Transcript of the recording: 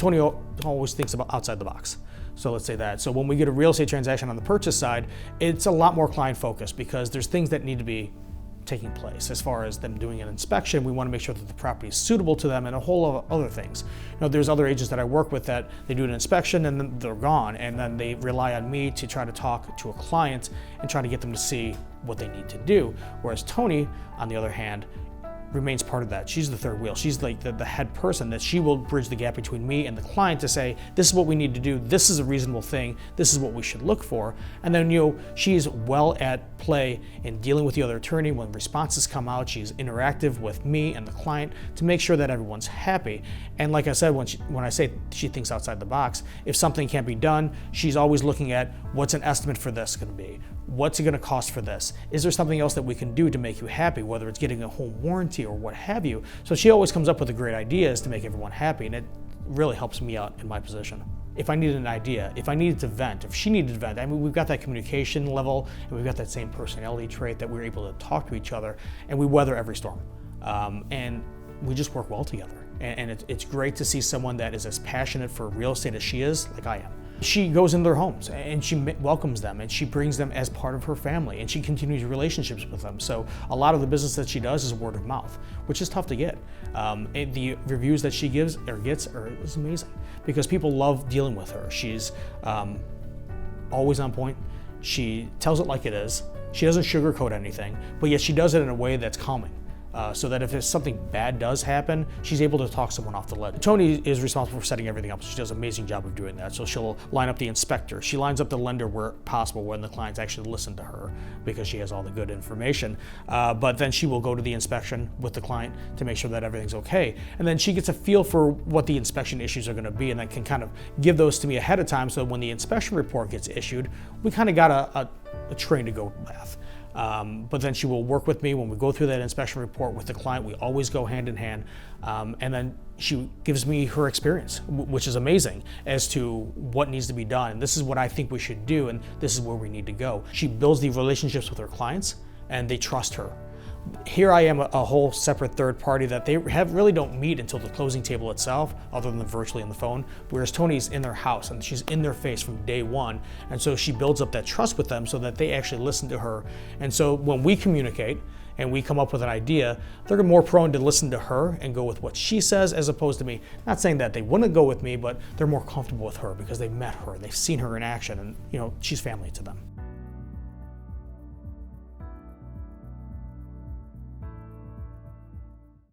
Toni always thinks about outside the box. So let's say that. So when we get a real estate transaction on the purchase side, it's a lot more client focused because there's things that need to be taking place. As far as them doing an inspection, we want to make sure that the property is suitable to them and a whole lot of other things. There's other agents that I work with that they do an inspection and then they're gone, and then they rely on me to try to talk to a client and try to get them to see what they need to do. Whereas Toni, on the other hand, remains part of that. She's the third wheel. She's like the head person that she will bridge the gap between me and the client to say, this is what we need to do. This is a reasonable thing. This is what we should look for. And then, she's well at play in dealing with the other attorney. When responses come out, she's interactive with me and the client to make sure that everyone's happy. And like I said, when I say she thinks outside the box, if something can't be done, she's always looking at what's an estimate for this going to be? What's it going to cost for this? Is there something else that we can do to make you happy, whether it's getting a home warranty or what have you? So she always comes up with the great ideas to make everyone happy, and it really helps me out in my position. If I needed an idea, if I needed to vent, if she needed to vent, I mean, we've got that communication level and we've got that same personality trait that we're able to talk to each other, and we weather every storm. And we just work well together. And it's great to see someone that is as passionate for real estate as she is, like I am. She goes into their homes and she welcomes them and she brings them as part of her family and she continues relationships with them. So a lot of the business that she does is word of mouth, which is tough to get. And the reviews that she gets is amazing because people love dealing with her. She's always on point. She tells it like it is. She doesn't sugarcoat anything, but yet she does it in a way that's calming. So that if something bad does happen, she's able to talk someone off the ledge. Toni is responsible for setting everything up. She does an amazing job of doing that. So she'll line up the inspector. She lines up the lender where possible when the clients actually listen to her because she has all the good information. But then she will go to the inspection with the client to make sure that everything's okay. And then she gets a feel for what the inspection issues are going to be and then can kind of give those to me ahead of time so when the inspection report gets issued, we kind of got a train to go with. But then she will work with me when we go through that inspection report with the client. We always go hand in hand. And then she gives me her experience, which is amazing as to what needs to be done. And this is what I think we should do. And this is where we need to go. She builds the relationships with her clients and they trust her. Here I am, a whole separate third party that they really don't meet until the closing table itself, other than virtually on the phone, whereas Toni's in their house and she's in their face from day one. And so she builds up that trust with them so that they actually listen to her. And so when we communicate and we come up with an idea, they're more prone to listen to her and go with what she says as opposed to me. Not saying that they wouldn't go with me, but they're more comfortable with her because they've met her, they've seen her in action, and she's family to them.